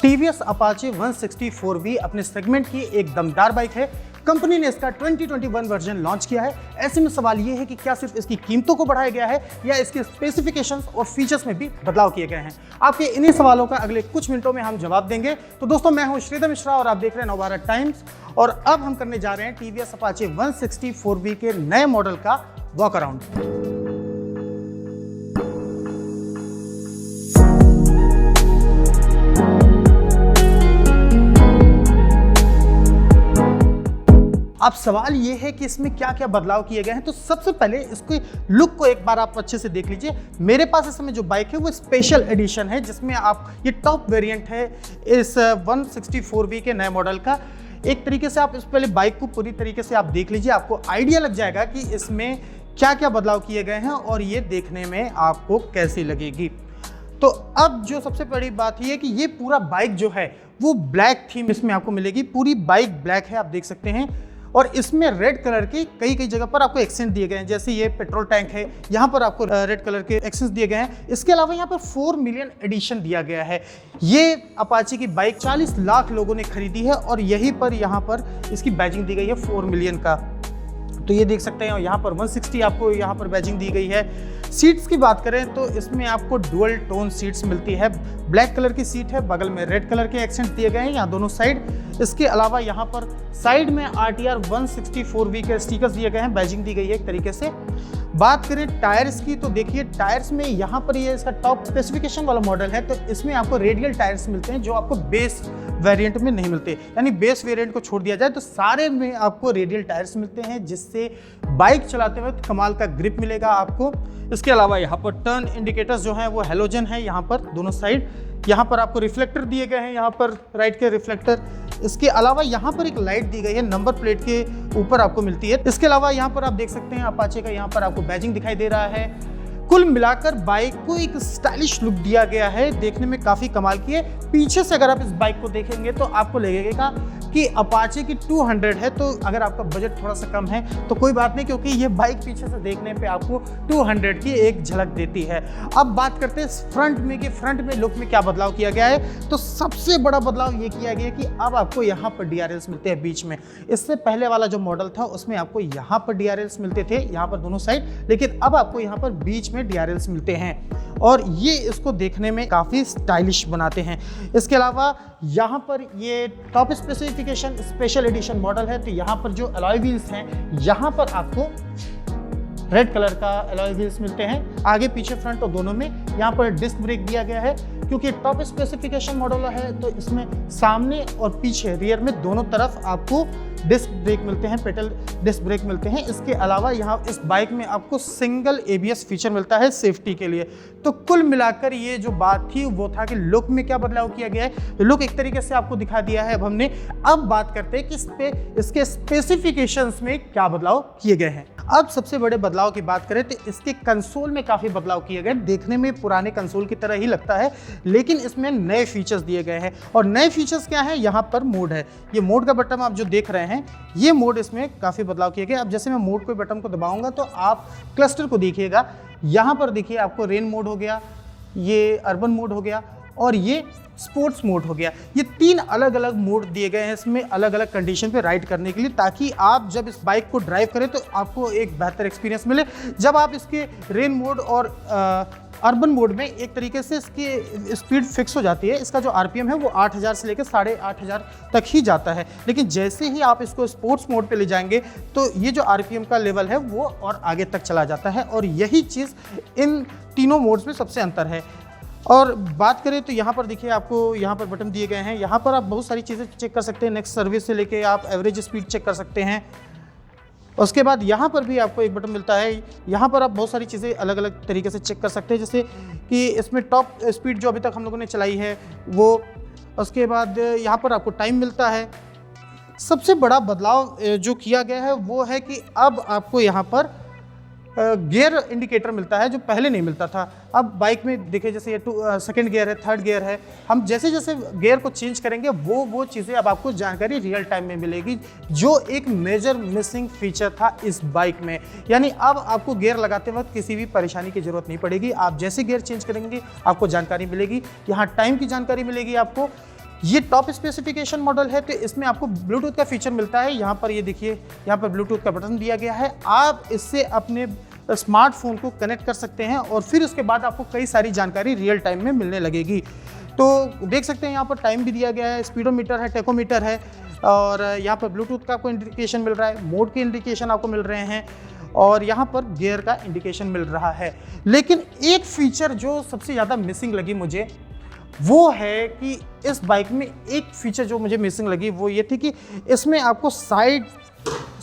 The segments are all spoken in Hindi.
टीवीएस अपाचे 160 अपने सेगमेंट की एक दमदार बाइक है। कंपनी ने इसका 2021 वर्जन लॉन्च किया है। ऐसे में सवाल ये है कि क्या सिर्फ इसकी कीमतों को बढ़ाया गया है या इसके स्पेसिफिकेशंस और फीचर्स में भी बदलाव किए गए हैं। आपके इन्हीं सवालों का अगले कुछ मिनटों में हम जवाब देंगे। तो दोस्तों, मैं हूं श्रीधर मिश्रा और आप देख रहे हैं नवभारत टाइम्स। और अब हम करने जा रहे हैं टीवीएस अपाचे 160 के नए मॉडल का वॉक अराउंड। अब सवाल ये है कि इसमें क्या क्या बदलाव किए गए हैं। तो सबसे पहले इसके लुक को एक बार आप अच्छे से देख लीजिए। मेरे पास इस समय जो बाइक है वो स्पेशल एडिशन है, जिसमें आप ये टॉप वेरिएंट है इस 160 के नए मॉडल का। एक तरीके से आप इस पहले बाइक को पूरी तरीके से आप देख लीजिए, आपको आइडिया लग जाएगा कि इसमें क्या क्या बदलाव किए गए हैं और ये देखने में आपको कैसी लगेगी। तो अब जो सबसे बड़ी बात ये है कि ये पूरा बाइक जो है वो ब्लैक थीम इसमें आपको मिलेगी। पूरी बाइक ब्लैक है, आप देख सकते हैं। और इसमें रेड कलर के कई जगह पर आपको एक्सेंट दिए गए हैं, जैसे ये पेट्रोल टैंक है, यहाँ पर आपको रेड कलर के एक्सेंट दिए गए हैं। इसके अलावा यहाँ पर 4 मिलियन एडिशन दिया गया है। ये अपाचे की बाइक 40 लाख लोगों ने खरीदी है और यहीं पर यहाँ पर इसकी बैजिंग दी गई है 4 मिलियन का। तो ये देख सकते हैं, यहाँ पर 160 आपको यहाँ पर बैजिंग दी गई है। सीट्स की बात करें तो इसमें आपको डुअल टोन सीट्स मिलती है। ब्लैक कलर की सीट है, बगल में रेड कलर के एक्सेंट दिए गए हैं यहाँ दोनों साइड। इसके अलावा यहाँ पर साइड में RTR 160 के स्टिकर्स दिए गए हैं, बैजिंग दी गई है एक तरीके से। बात करें टायर्स की तो देखिए, टायर्स में यहाँ पर ये इसका टॉप स्पेसिफिकेशन वाला मॉडल है, तो इसमें आपको रेडियल टायर्स मिलते हैं जो आपको बेस वेरिएंट में नहीं मिलते। यानी बेस वेरिएंट को छोड़ दिया जाए तो सारे में आपको रेडियल टायर्स मिलते हैं, जिससे बाइक चलाते वक्त कमाल का ग्रिप मिलेगा आपको। इसके अलावा यहाँ पर टर्न इंडिकेटर्स जो हैं वो हेलोजन है यहाँ पर दोनों साइड। यहाँ पर आपको रिफ्लेक्टर दिए गए हैं, यहाँ पर राइट के रिफ्लेक्टर। इसके अलावा यहाँ पर एक लाइट दी गई है, नंबर प्लेट के ऊपर आपको मिलती है। इसके अलावा यहाँ पर आप देख सकते हैं अपाचे का यहाँ पर आपको बैजिंग दिखाई दे रहा है। कुल मिलाकर बाइक को एक स्टाइलिश लुक दिया गया है, देखने में काफ़ी कमाल की है। पीछे से अगर आप इस बाइक को देखेंगे तो आपको लगेगा कि अपाचे की 200 है, तो अगर आपका बजट थोड़ा सा कम है तो कोई बात नहीं, क्योंकि ये बाइक पीछे से देखने पे आपको 200 की एक झलक देती है। अब बात करते हैं फ्रंट में कि फ्रंट में लुक में क्या बदलाव किया गया है। तो सबसे बड़ा बदलाव ये किया गया कि अब आपको यहाँ पर DRLs मिलते हैं बीच में। इससे पहले वाला जो मॉडल था उसमें आपको यहाँ पर DRLs मिलते थे, यहाँ पर दोनों साइड, लेकिन अब आपको यहाँ पर बीच में DRLs मिलते हैं और ये इसको देखने में काफ़ी स्टाइलिश बनाते हैं। इसके अलावा यहाँ पर ये top specification special edition model है, तो यहाँ पर जो अलॉय व्हील्स हैं यहाँ पर आपको रेड कलर का अलॉय व्हील्स मिलते हैं, आगे पीछे फ्रंट और दोनों में। यहाँ पर डिस्क ब्रेक दिया गया है, क्योंकि टॉप स्पेसिफिकेशन मॉडल है तो इसमें सामने और पीछे रियर में दोनों तरफ आपको डिस्क ब्रेक मिलते हैं, पेडल डिस्क ब्रेक मिलते हैं। इसके अलावा यहाँ इस बाइक में आपको सिंगल ABS फीचर मिलता है सेफ्टी के लिए। तो कुल मिलाकर ये जो बात थी वो था कि लुक में क्या बदलाव किया गया है। तो लुक एक तरीके से आपको दिखा दिया है अब हमने। अब बात करते हैं कि इसके स्पेसिफिकेशंस में क्या बदलाव किए गए हैं। अब सबसे बड़े बदलाव की बात करें तो इसके कंसोल में काफ़ी बदलाव किए गए। देखने में पुराने कंसोल की तरह ही लगता है, लेकिन इसमें नए फीचर्स दिए गए हैं। और नए फीचर्स क्या हैं, यहाँ पर मोड है। ये मोड का बटन आप जो देख रहे हैं, ये मोड इसमें काफ़ी बदलाव किए गए। अब जैसे मैं मोड के बटन को दबाऊंगा तो आप क्लस्टर को देखिएगा। यहाँ पर देखिए आपको रेन मोड हो गया, ये अर्बन मोड हो गया और ये स्पोर्ट्स मोड हो गया। ये 3 अलग अलग मोड दिए गए हैं इसमें अलग अलग कंडीशन पे राइड करने के लिए, ताकि आप जब इस बाइक को ड्राइव करें तो आपको एक बेहतर एक्सपीरियंस मिले। जब आप इसके रेन मोड और अर्बन मोड में एक तरीके से इसकी स्पीड फिक्स हो जाती है। इसका जो RPM है वो 8000 से लेकर 8500 तक ही जाता है, लेकिन जैसे ही आप इसको स्पोर्ट्स मोड पे ले जाएंगे तो ये जो RPM का लेवल है वो और आगे तक चला जाता है। और यही चीज़ इन तीनों मोड्स में सबसे अंतर है। और बात करें तो यहाँ पर देखिए आपको यहाँ पर बटन दिए गए हैं, यहाँ पर आप बहुत सारी चीज़ें चेक कर सकते हैं। नेक्स्ट सर्विस से लेके आप एवरेज स्पीड चेक कर सकते हैं। उसके बाद यहाँ पर भी आपको एक बटन मिलता है, यहाँ पर आप बहुत सारी चीज़ें अलग अलग तरीके से चेक कर सकते हैं, जैसे कि इसमें टॉप स्पीड जो अभी तक हम लोगों ने चलाई है वो। उसके बाद यहाँ पर आपको टाइम मिलता है। सबसे बड़ा बदलाव जो किया गया है वो है कि अब आपको यहाँ पर गियर इंडिकेटर मिलता है जो पहले नहीं मिलता था। अब बाइक में देखिए जैसे ये सेकंड गियर है, थर्ड गियर है, हम जैसे जैसे गियर को चेंज करेंगे वो चीज़ें अब आपको जानकारी रियल टाइम में मिलेगी, जो एक मेजर मिसिंग फीचर था इस बाइक में। यानी अब आपको गियर लगाते वक्त किसी भी परेशानी की ज़रूरत नहीं पड़ेगी। आप जैसे गियर चेंज करेंगे आपको जानकारी मिलेगी, यहाँ टाइम की जानकारी मिलेगी आपको। ये टॉप स्पेसिफिकेशन मॉडल है तो इसमें आपको ब्लूटूथ का फीचर मिलता है। यहाँ पर ये देखिए, यहाँ पर ब्लूटूथ का बटन दिया गया है। आप इससे अपने स्मार्टफोन को कनेक्ट कर सकते हैं और फिर उसके बाद आपको कई सारी जानकारी रियल टाइम में मिलने लगेगी। तो देख सकते हैं यहाँ पर टाइम भी दिया गया है, स्पीडोमीटर है, टेकोमीटर है, और यहाँ पर ब्लूटूथ का आपको इंडिकेशन मिल रहा है, मोड के इंडिकेशन आपको मिल रहे हैं, और यहाँ पर गियर का इंडिकेशन मिल रहा है। लेकिन एक फीचर जो सबसे ज़्यादा मिसिंग लगी मुझे वो है कि इस बाइक में एक फीचर जो मुझे मिसिंग लगी वो ये थी कि इसमें आपको साइड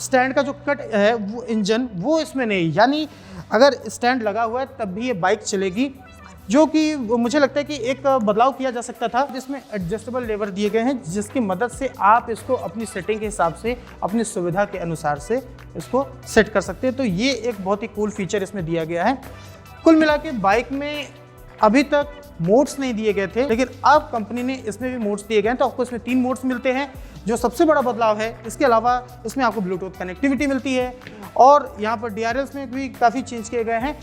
स्टैंड का जो कट है वो इंजन वो इसमें नहीं, यानी अगर स्टैंड लगा हुआ है तब भी ये बाइक चलेगी, जो कि मुझे लगता है कि एक बदलाव किया जा सकता था, जिसमें एडजस्टेबल लेवर दिए गए हैं जिसकी मदद से आप इसको अपनी सेटिंग के हिसाब से अपनी सुविधा के अनुसार से इसको सेट कर सकते हैं। तो ये एक बहुत ही कूल फीचर इसमें दिया गया है। कुल मिला के बाइक में अभी तक मोड्स नहीं दिए गए थे, लेकिन अब कंपनी ने इसमें भी मोड्स दिए गए हैं। तो आपको इसमें 3 मोड्स मिलते हैं जो सबसे बड़ा बदलाव है। इसके अलावा इसमें आपको ब्लूटूथ कनेक्टिविटी मिलती है और यहाँ पर DRLs में भी काफ़ी चेंज किए गए हैं।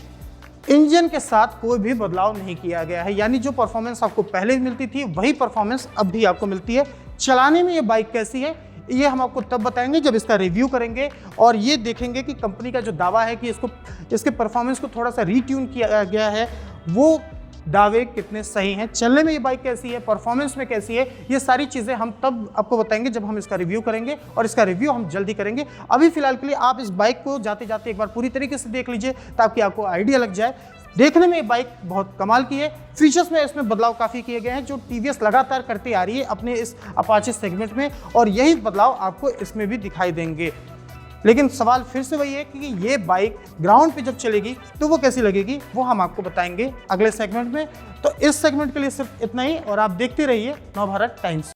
इंजन के साथ कोई भी बदलाव नहीं किया गया है, यानी जो परफॉर्मेंस आपको पहले मिलती थी वही परफॉर्मेंस अब भी आपको मिलती है। चलाने में ये बाइक कैसी है ये हम आपको तब बताएंगे जब इसका रिव्यू करेंगे और ये देखेंगे कि कंपनी का जो दावा है कि इसके परफॉर्मेंस को थोड़ा सा रीट्यून किया गया है वो दावे कितने सही हैं, चलने में ये बाइक कैसी है, परफॉर्मेंस में कैसी है, ये सारी चीज़ें हम तब आपको बताएंगे जब हम इसका रिव्यू करेंगे, और इसका रिव्यू हम जल्दी करेंगे। अभी फिलहाल के लिए आप इस बाइक को जाते जाते एक बार पूरी तरीके से देख लीजिए ताकि आपको आइडिया लग जाए। देखने में ये बाइक बहुत कमाल की है। फीचर्स में इसमें बदलाव काफ़ी किए गए हैं जो TVS लगातार करती आ रही है अपने इस अपाचे सेगमेंट में, और यही बदलाव आपको इसमें भी दिखाई देंगे। लेकिन सवाल फिर से वही है कि ये बाइक ग्राउंड पे जब चलेगी तो वो कैसी लगेगी, वो हम आपको बताएंगे अगले सेगमेंट में। तो इस सेगमेंट के लिए सिर्फ इतना ही, और आप देखते रहिए नवभारत टाइम्स।